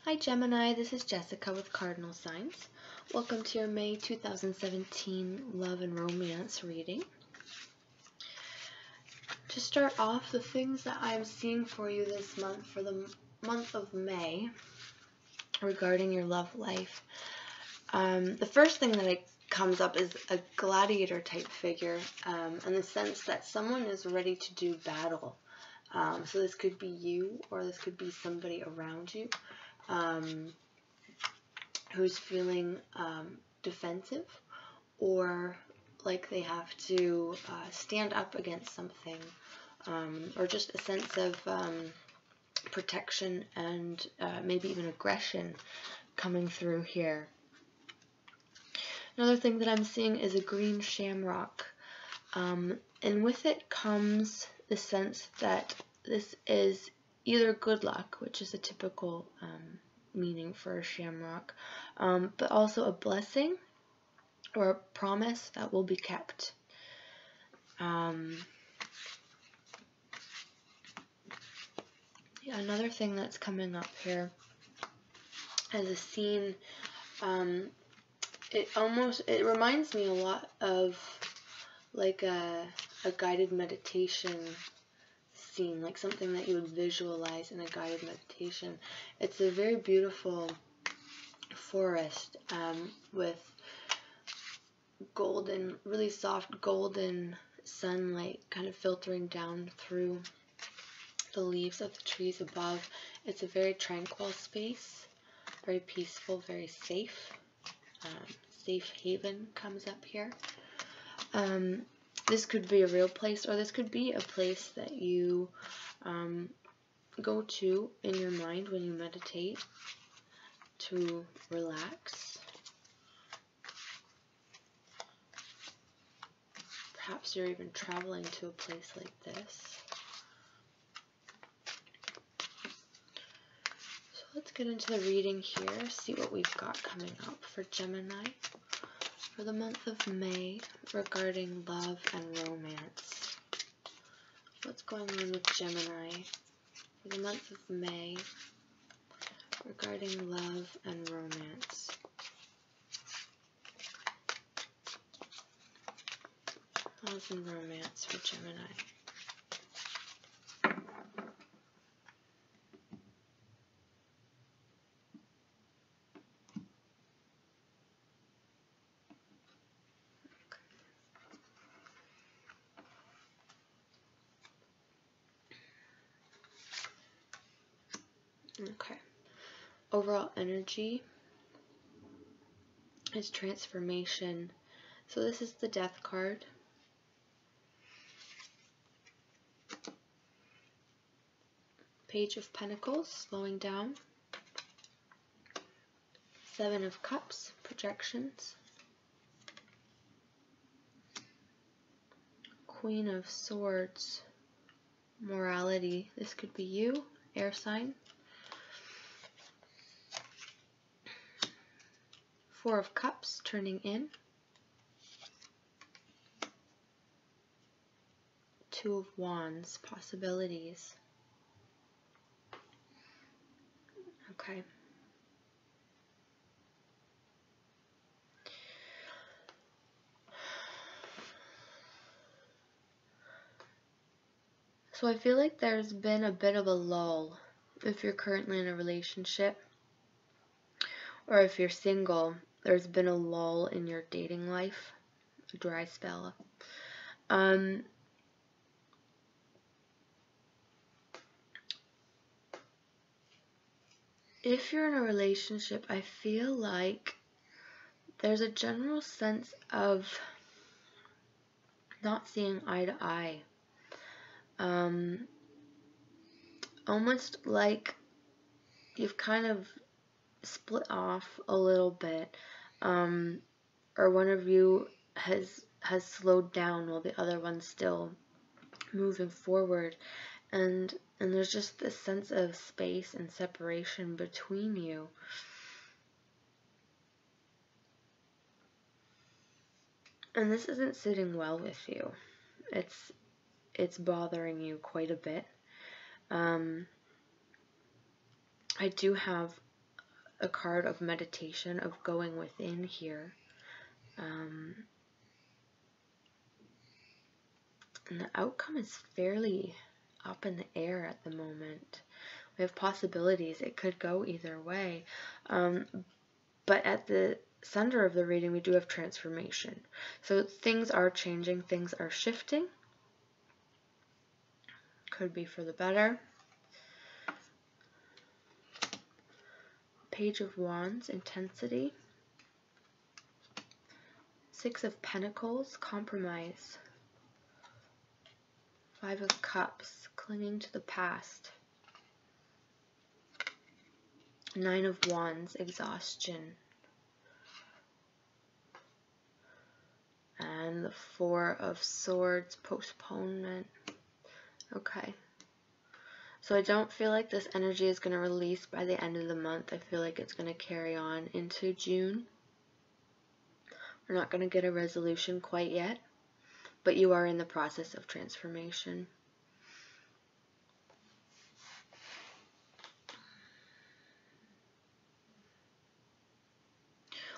Hi Gemini, this is Jessica with Cardinal Signs. Welcome to your May 2017 Love and Romance reading. To start off, the things that I'm seeing for you this month, for the month of May, regarding your love life. The first thing that comes up is a gladiator type figure, in the sense that someone is ready to do battle. So this could be you, or this could be somebody around you. Who's feeling defensive, or like they have to stand up against something, or just a sense of protection and maybe even aggression coming through here. Another thing that I'm seeing is a green shamrock, and with it comes the sense that this is either good luck, which is a typical meaning for a shamrock, but also a blessing or a promise that will be kept. Another thing that's coming up here is a scene. It reminds me a lot of like a guided meditation scene, like something that you would visualize in a guided meditation. It's a very beautiful forest with golden, really soft golden sunlight kind of filtering down through the leaves of the trees above. It's a very tranquil space, very peaceful, very safe. Safe haven comes up here. This could be a real place, or this could be a place that you go to in your mind when you meditate to relax. Perhaps you're even traveling to a place like this. So let's get into the reading here, see what we've got coming up for Gemini for the month of May regarding love and romance. What's going on with Gemini for the month of May regarding love and romance? Love and romance for Gemini. Okay. Overall energy is transformation. So this is the Death card. Page of Pentacles, slowing down. Seven of Cups, projections. Queen of Swords, morality. This could be you, air sign. Four of Cups, turning in. Two of Wands, possibilities. Okay. So I feel like there's been a bit of a lull if you're currently in a relationship, or if you're single, there's been a lull in your dating life, a dry spell. If you're in a relationship, I feel like there's a general sense of not seeing eye to eye. Almost like you've kind of split off a little bit, or one of you has slowed down while the other one's still moving forward, and there's just this sense of space and separation between you. And this isn't sitting well with you. It's bothering you quite a bit. I do have a card of meditation, of going within here. And the outcome is fairly up in the air at the moment. We have possibilities. It could go either way. But at the center of the reading, we do have transformation. So things are changing. Things are shifting. Could be for the better. Page of Wands, intensity. Six of Pentacles, compromise. Five of Cups, clinging to the past. Nine of Wands, exhaustion. And the Four of Swords, postponement. Okay. So I don't feel like this energy is going to release by the end of the month. I feel like it's going to carry on into June. We're not going to get a resolution quite yet, but you are in the process of transformation.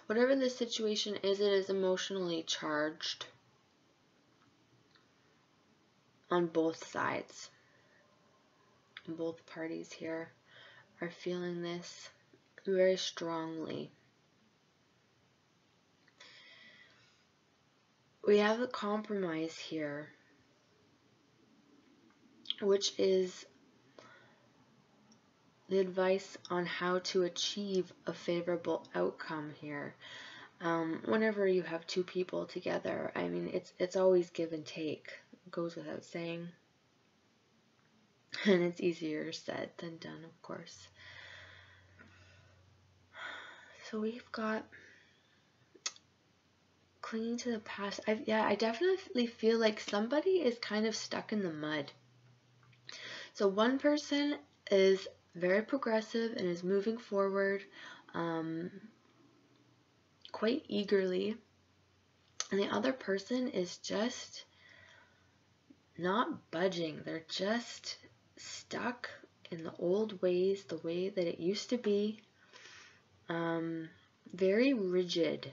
Whatever the situation is, it is emotionally charged on both sides. Both parties here are feeling this very strongly. We have a compromise here, which is the advice on how to achieve a favorable outcome here. Whenever you have two people together, I mean, it's always give and take. It goes without saying. And it's easier said than done, of course. So we've got clinging to the past. I definitely feel like somebody is kind of stuck in the mud. So one person is very progressive and is moving forward quite eagerly, and the other person is just not budging. They're just stuck in the old ways, the way that it used to be. Very rigid.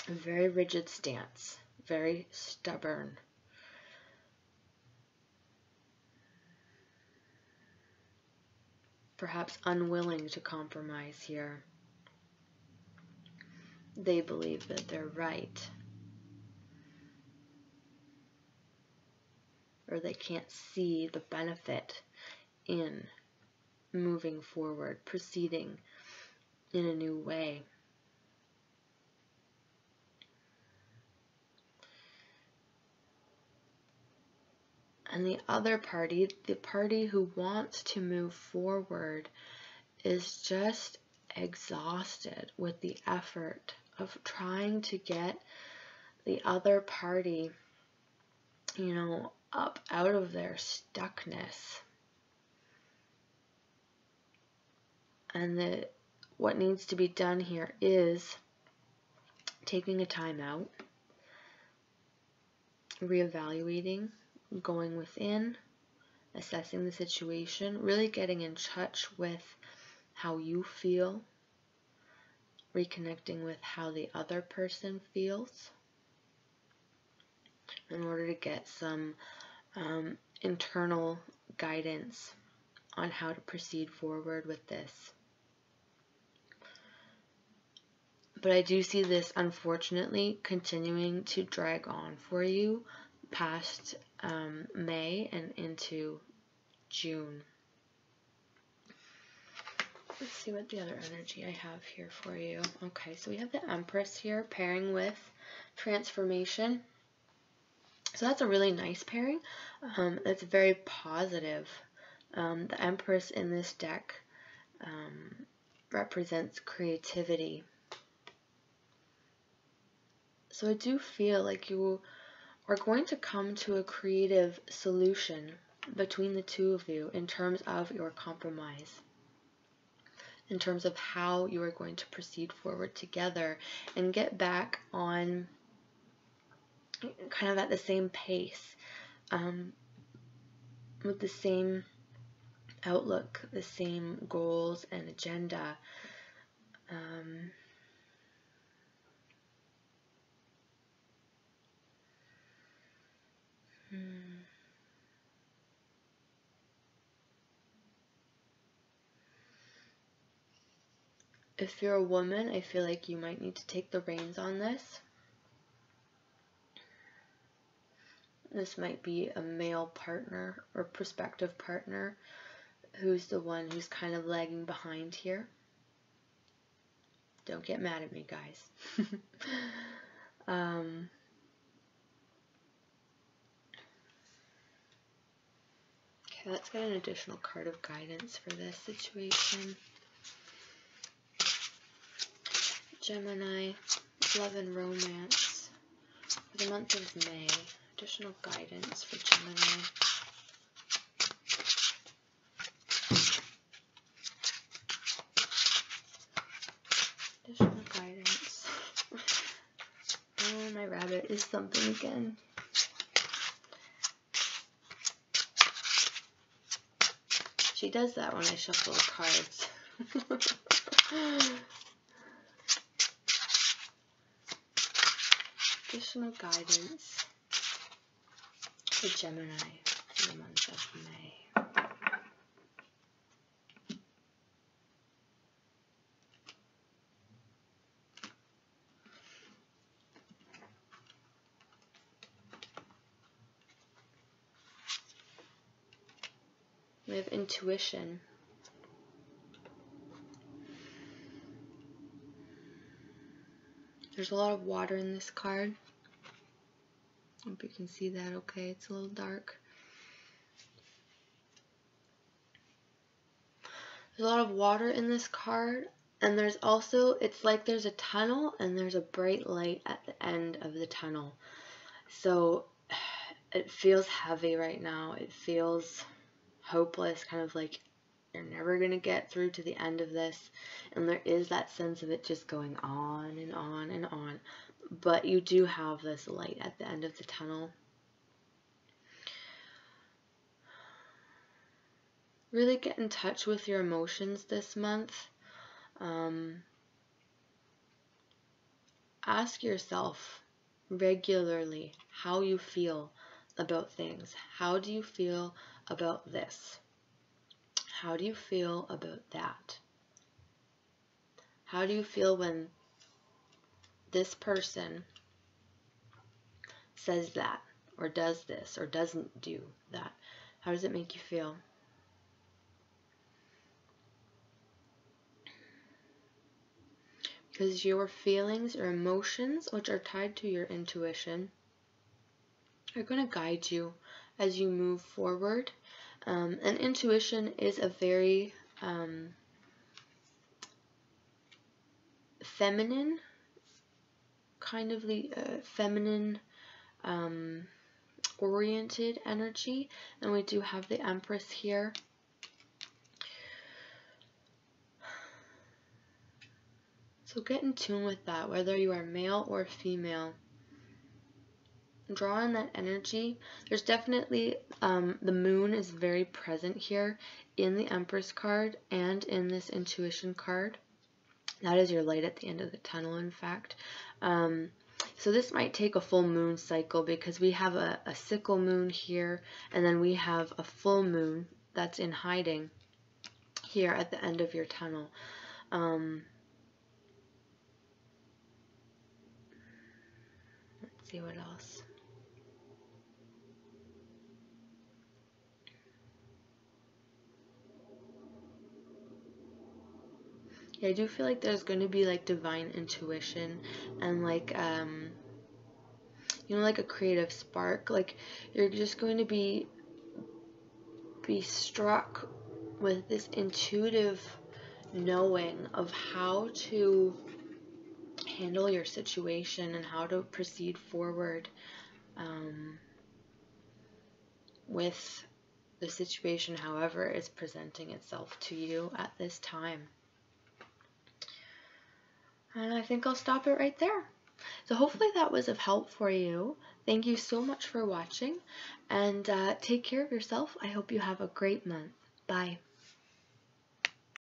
A very rigid stance. Very stubborn. Perhaps unwilling to compromise here. They believe that they're right. Or they can't see the benefit in moving forward, proceeding in a new way. And the other party, the party who wants to move forward, is just exhausted with the effort of trying to get the other party, up out of their stuckness. And what needs to be done here is taking a time out, reevaluating, going within, assessing the situation, really getting in touch with how you feel, reconnecting with how the other person feels, in order to get some internal guidance on how to proceed forward with this. But I do see this, unfortunately, continuing to drag on for you past May and into June. Let's see what the other energy I have here for you. Okay, so we have the Empress here pairing with transformation. So that's a really nice pairing. It's very positive. The Empress in this deck represents creativity. So I do feel like you are going to come to a creative solution between the two of you in terms of your compromise, in terms of how you are going to proceed forward together and get back on kind of at the same pace, with the same outlook, the same goals and agenda. If you're a woman, I feel like you might need to take the reins on this. This might be a male partner or prospective partner who's the one who's kind of lagging behind here. Don't get mad at me, guys. Okay, let's get an additional card of guidance for this situation. Gemini, love and romance for the month of May. Additional guidance for Gemini. Additional guidance. Oh, my rabbit is something again. She does that when I shuffle the cards. Additional guidance for Gemini for the month of May. We have intuition. There's a lot of water in this card. Hope you can see that okay. It's a little dark. There's a lot of water in this card, and there's also, it's like there's a tunnel and there's a bright light at the end of the tunnel. So it feels heavy right now. It feels hopeless, kind of like you're never going to get through to the end of this. And there is that sense of it just going on and on and on. But you do have this light at the end of the tunnel. Really get in touch with your emotions this month. Ask yourself regularly how you feel about things. How do you feel about this? How do you feel about that? How do you feel when this person says that, or does this, or doesn't do that? How does it make you feel? Because your feelings or emotions, which are tied to your intuition, are going to guide you as you move forward. And intuition is a very feminine, kind of feminine oriented energy. And we do have the Empress here. So get in tune with that, whether you are male or female. Draw on that energy. There's definitely, the moon is very present here in the Empress card and in this intuition card. That is your light at the end of the tunnel, in fact. So this might take a full moon cycle because we have a sickle moon here, and then we have a full moon that's in hiding here at the end of your tunnel. Let's see what else. Yeah, I do feel like there's going to be like divine intuition and like, you know, like a creative spark. Like you're just going to be struck with this intuitive knowing of how to handle your situation and how to proceed forward with the situation, however it's presenting itself to you at this time. And I think I'll stop it right there. So hopefully that was of help for you. Thank you so much for watching, and take care of yourself. I hope you have a great month. Bye.